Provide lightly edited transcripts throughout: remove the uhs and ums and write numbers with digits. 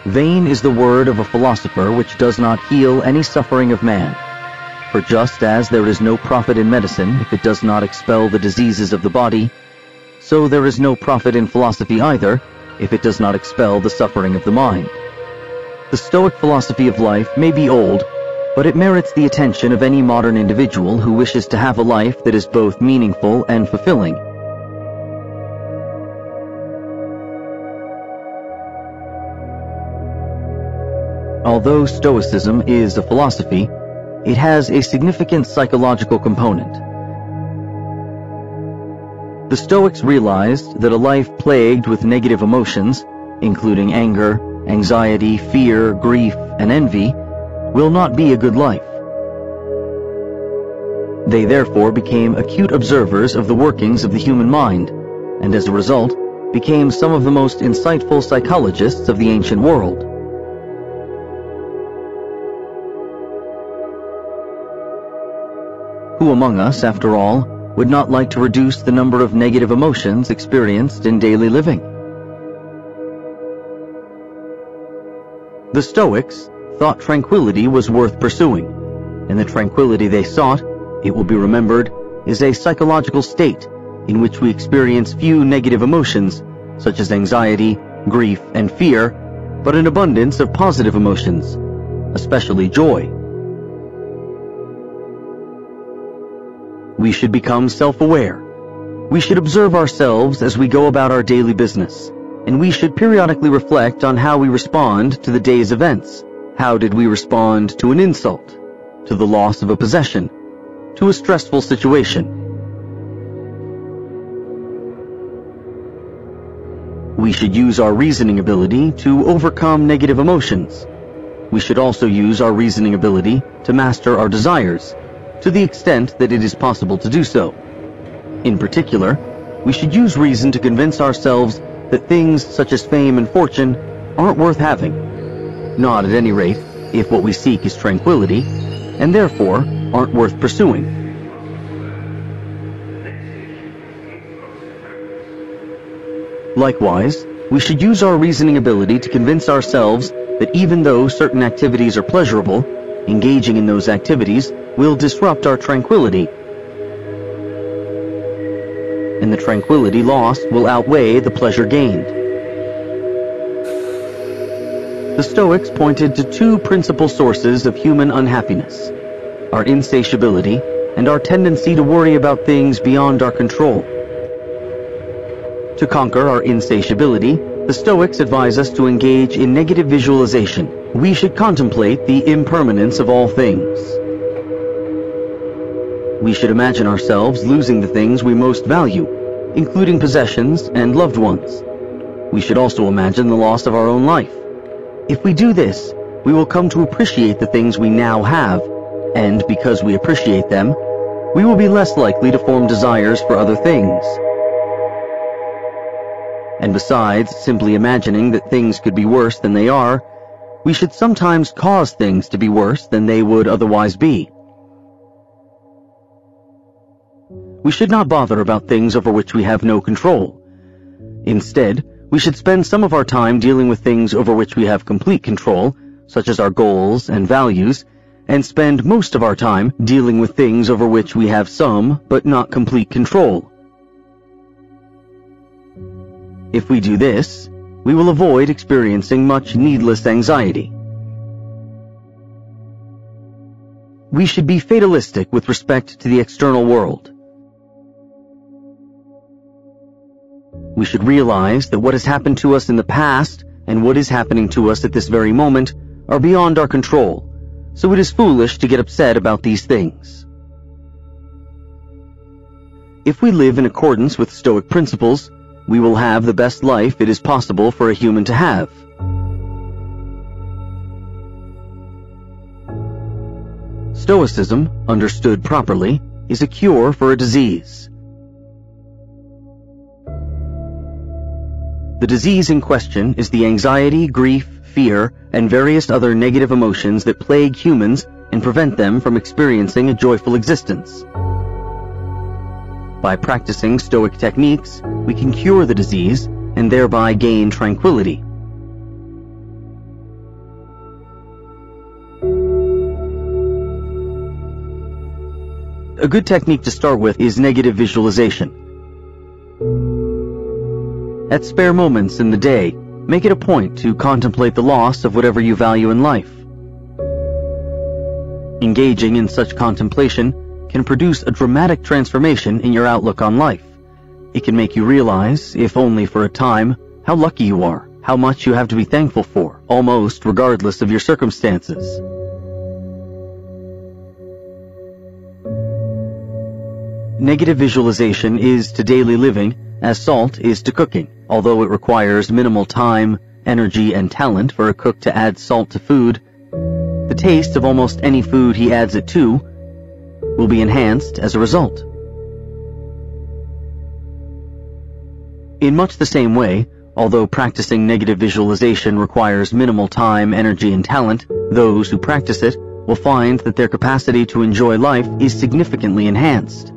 Vain is the word of a philosopher which does not heal any suffering of man. For just as there is no profit in medicine if it does not expel the diseases of the body, so there is no profit in philosophy either if it does not expel the suffering of the mind. The Stoic philosophy of life may be old, but it merits the attention of any modern individual who wishes to have a life that is both meaningful and fulfilling. Although Stoicism is a philosophy, it has a significant psychological component. The Stoics realized that a life plagued with negative emotions, including anger, anxiety, fear, grief, and envy, will not be a good life. They therefore became acute observers of the workings of the human mind, and as a result, became some of the most insightful psychologists of the ancient world. Who among us, after all, would not like to reduce the number of negative emotions experienced in daily living? The Stoics thought tranquility was worth pursuing, and the tranquility they sought, it will be remembered, is a psychological state in which we experience few negative emotions, such as anxiety, grief, and fear, but an abundance of positive emotions, especially joy. We should become self-aware. We should observe ourselves as we go about our daily business, and we should periodically reflect on how we respond to the day's events. How did we respond to an insult, to the loss of a possession, to a stressful situation? We should use our reasoning ability to overcome negative emotions. We should also use our reasoning ability to master our desires, to the extent that it is possible to do so. In particular, we should use reason to convince ourselves that things such as fame and fortune aren't worth having. Not at any rate if what we seek is tranquility, and therefore aren't worth pursuing. Likewise, we should use our reasoning ability to convince ourselves that even though certain activities are pleasurable, engaging in those activities will disrupt our tranquility, and the tranquility lost will outweigh the pleasure gained. The Stoics pointed to two principal sources of human unhappiness: our insatiability and our tendency to worry about things beyond our control. To conquer our insatiability, the Stoics advise us to engage in negative visualization. We should contemplate the impermanence of all things. We should imagine ourselves losing the things we most value, including possessions and loved ones. We should also imagine the loss of our own life. If we do this, we will come to appreciate the things we now have, and because we appreciate them, we will be less likely to form desires for other things. And besides simply imagining that things could be worse than they are, we should sometimes cause things to be worse than they would otherwise be. We should not bother about things over which we have no control. Instead, we should spend some of our time dealing with things over which we have complete control, such as our goals and values, and spend most of our time dealing with things over which we have some, but not complete control. If we do this, we will avoid experiencing much needless anxiety. We should be fatalistic with respect to the external world. We should realize that what has happened to us in the past and what is happening to us at this very moment are beyond our control, so it is foolish to get upset about these things. If we live in accordance with Stoic principles, we will have the best life it is possible for a human to have. Stoicism, understood properly, is a cure for a disease. The disease in question is the anxiety, grief, fear, and various other negative emotions that plague humans and prevent them from experiencing a joyful existence. By practicing Stoic techniques, we can cure the disease and thereby gain tranquility. A good technique to start with is negative visualization. At spare moments in the day, make it a point to contemplate the loss of whatever you value in life. Engaging in such contemplation can produce a dramatic transformation in your outlook on life. It can make you realize, if only for a time, how lucky you are, how much you have to be thankful for, almost regardless of your circumstances. Negative visualization is to daily living as salt is to cooking. Although it requires minimal time, energy, and talent for a cook to add salt to food, the taste of almost any food he adds it to will be enhanced as a result. In much the same way, although practicing negative visualization requires minimal time, energy, and talent, those who practice it will find that their capacity to enjoy life is significantly enhanced.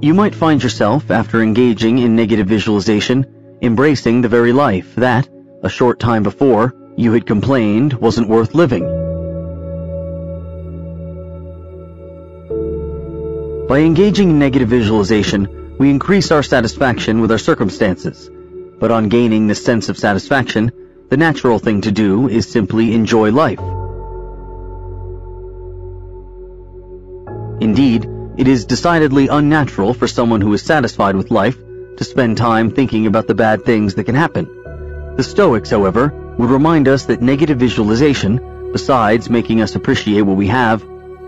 You might find yourself, after engaging in negative visualization, embracing the very life that, a short time before, you had complained wasn't worth living. By engaging in negative visualization, we increase our satisfaction with our circumstances. But on gaining this sense of satisfaction, the natural thing to do is simply enjoy life. Indeed, it is decidedly unnatural for someone who is satisfied with life to spend time thinking about the bad things that can happen. The Stoics, however, would remind us that negative visualization, besides making us appreciate what we have,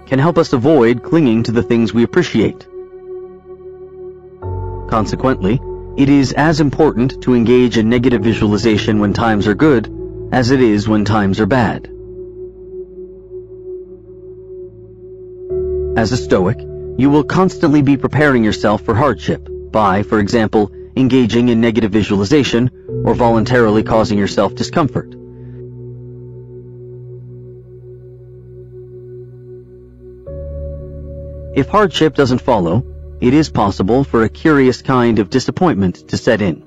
can help us avoid clinging to the things we appreciate. Consequently, it is as important to engage in negative visualization when times are good as it is when times are bad. As a Stoic, you will constantly be preparing yourself for hardship by, for example, engaging in negative visualization or voluntarily causing yourself discomfort. If hardship doesn't follow, it is possible for a curious kind of disappointment to set in.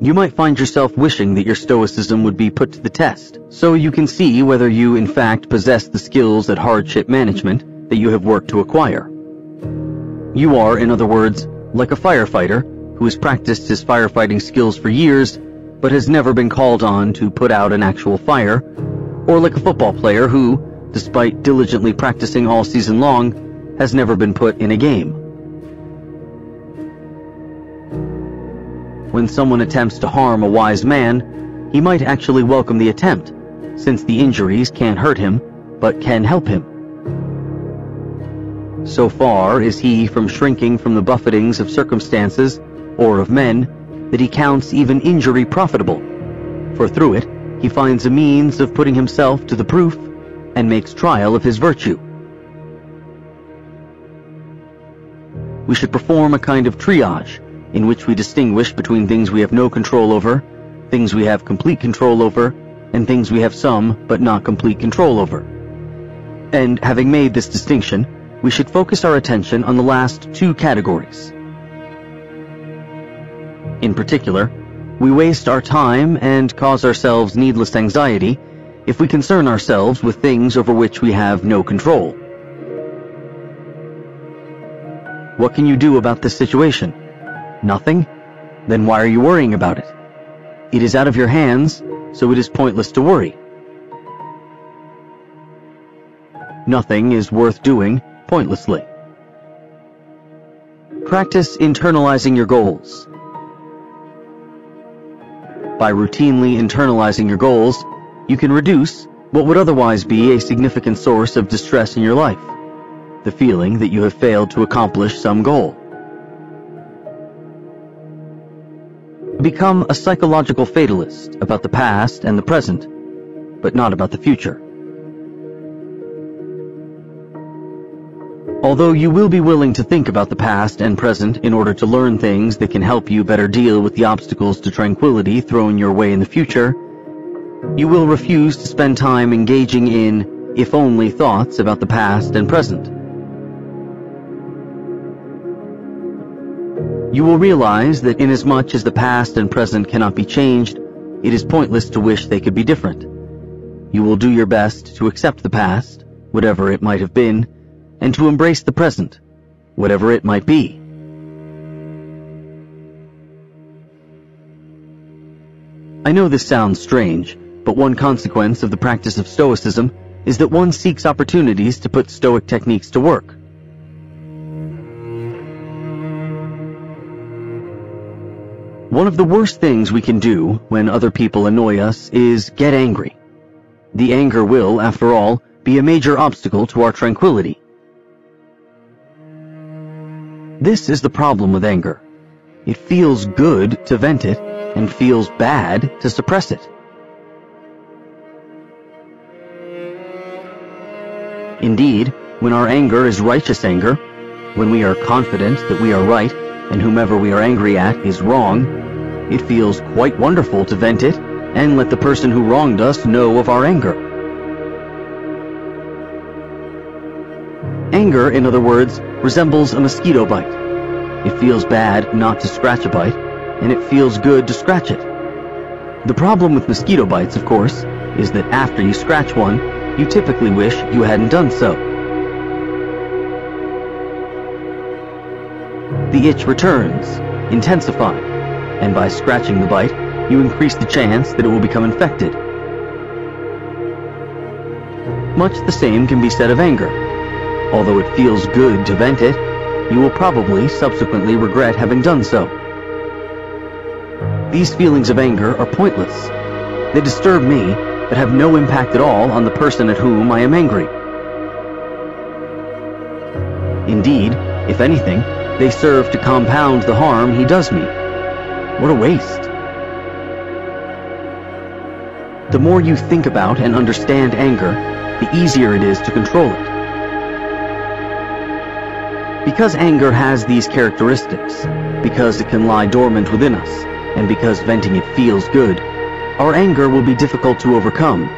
You might find yourself wishing that your stoicism would be put to the test, so you can see whether you in fact possess the skills at hardship management that you have worked to acquire. You are, in other words, like a firefighter who has practiced his firefighting skills for years, but has never been called on to put out an actual fire, or like a football player who, despite diligently practicing all season long, has never been put in a game. When someone attempts to harm a wise man, he might actually welcome the attempt, since the injuries can't hurt him, but can help him. So far is he from shrinking from the buffetings of circumstances or of men that he counts even injury profitable, for through it he finds a means of putting himself to the proof and makes trial of his virtue. We should perform a kind of triage in which we distinguish between things we have no control over, things we have complete control over, and things we have some but not complete control over. And having made this distinction, we should focus our attention on the last two categories. In particular, we waste our time and cause ourselves needless anxiety if we concern ourselves with things over which we have no control. What can you do about this situation? Nothing? Then why are you worrying about it? It is out of your hands, so it is pointless to worry. Nothing is worth doing pointlessly. Practice internalizing your goals. By routinely internalizing your goals, you can reduce what would otherwise be a significant source of distress in your life, the feeling that you have failed to accomplish some goal. Become a psychological fatalist about the past and the present, but not about the future. Although you will be willing to think about the past and present in order to learn things that can help you better deal with the obstacles to tranquility thrown your way in the future, you will refuse to spend time engaging in, if only, thoughts about the past and present. You will realize that inasmuch as the past and present cannot be changed, it is pointless to wish they could be different, You will do your best to accept the past, whatever it might have been, and to embrace the present, whatever it might be. I know this sounds strange, but one consequence of the practice of Stoicism is that one seeks opportunities to put Stoic techniques to work. One of the worst things we can do when other people annoy us is get angry. The anger will, after all, be a major obstacle to our tranquility. This is the problem with anger. It feels good to vent it, and feels bad to suppress it. Indeed, when our anger is righteous anger, when we are confident that we are right, and whomever we are angry at is wrong, it feels quite wonderful to vent it and let the person who wronged us know of our anger. Anger, in other words, resembles a mosquito bite. It feels bad not to scratch a bite, and it feels good to scratch it. The problem with mosquito bites, of course, is that after you scratch one, you typically wish you hadn't done so. The itch returns, intensifying, and by scratching the bite, you increase the chance that it will become infected. Much the same can be said of anger. Although it feels good to vent it, you will probably subsequently regret having done so. These feelings of anger are pointless. They disturb me, but have no impact at all on the person at whom I am angry. Indeed, if anything, they serve to compound the harm he does me. What a waste. The more you think about and understand anger, the easier it is to control it. Because anger has these characteristics, because it can lie dormant within us, and because venting it feels good, our anger will be difficult to overcome,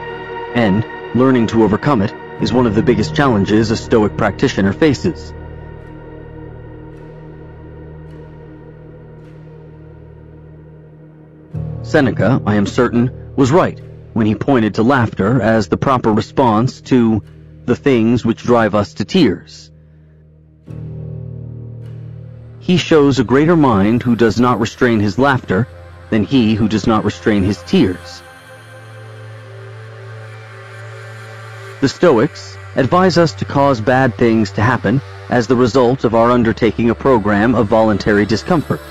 and learning to overcome it is one of the biggest challenges a Stoic practitioner faces. Seneca, I am certain, was right when he pointed to laughter as the proper response to the things which drive us to tears. He shows a greater mind who does not restrain his laughter than he who does not restrain his tears. The Stoics advise us to cause bad things to happen as the result of our undertaking a program of voluntary discomfort.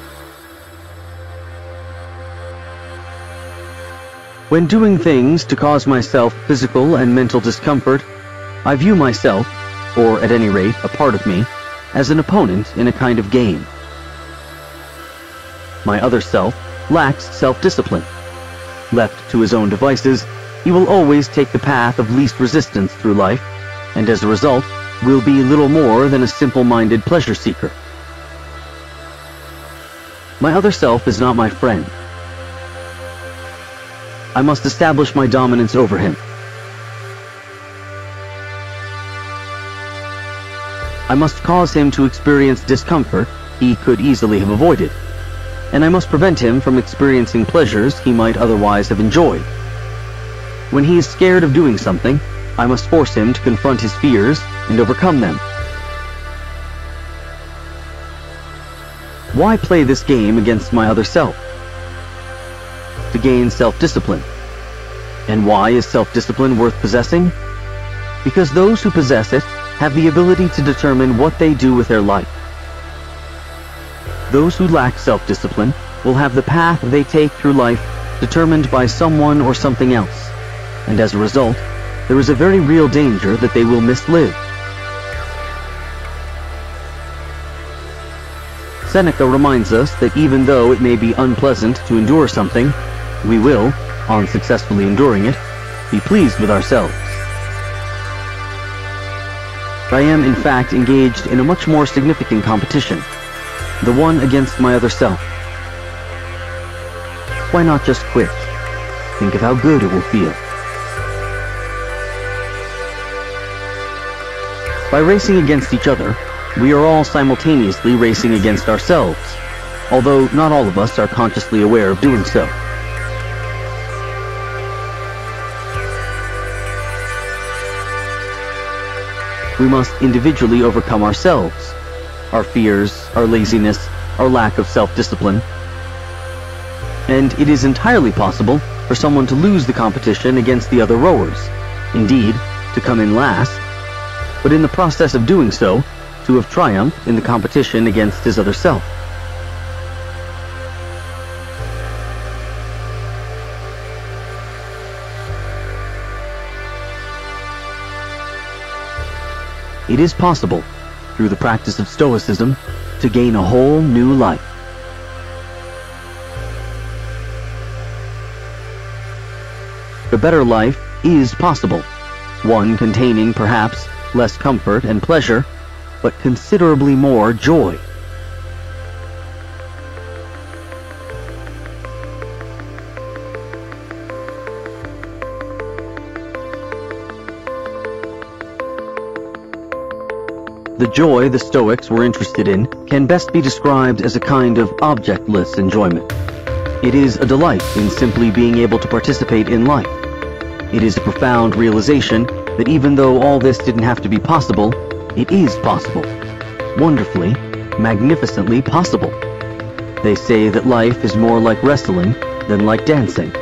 When doing things to cause myself physical and mental discomfort, I view myself, or at any rate a part of me, as an opponent in a kind of game. My other self lacks self-discipline. Left to his own devices, he will always take the path of least resistance through life, and as a result, will be little more than a simple-minded pleasure seeker. My other self is not my friend. I must establish my dominance over him. I must cause him to experience discomfort he could easily have avoided, and I must prevent him from experiencing pleasures he might otherwise have enjoyed. When he is scared of doing something, I must force him to confront his fears and overcome them. Why play this game against my other self? To gain self-discipline. And why is self-discipline worth possessing? Because those who possess it have the ability to determine what they do with their life. Those who lack self-discipline will have the path they take through life determined by someone or something else, and as a result, there is a very real danger that they will mislive. Seneca reminds us that even though it may be unpleasant to endure something, we will, on successfully enduring it, be pleased with ourselves. I am, in fact, engaged in a much more significant competition, the one against my other self. Why not just quit? Think of how good it will feel. By racing against each other, we are all simultaneously racing against ourselves, although not all of us are consciously aware of doing so. we must individually overcome ourselves, our fears, our laziness, our lack of self-discipline. And it is entirely possible for someone to lose the competition against the other rowers, indeed, to come in last, but in the process of doing so, to have triumphed in the competition against his other self. It is possible, through the practice of Stoicism, to gain a whole new life. A better life is possible, one containing perhaps less comfort and pleasure, but considerably more joy. The joy the Stoics were interested in can best be described as a kind of objectless enjoyment. It is a delight in simply being able to participate in life. It is a profound realization that even though all this didn't have to be possible, it is possible. Wonderfully, magnificently possible. They say that life is more like wrestling than like dancing.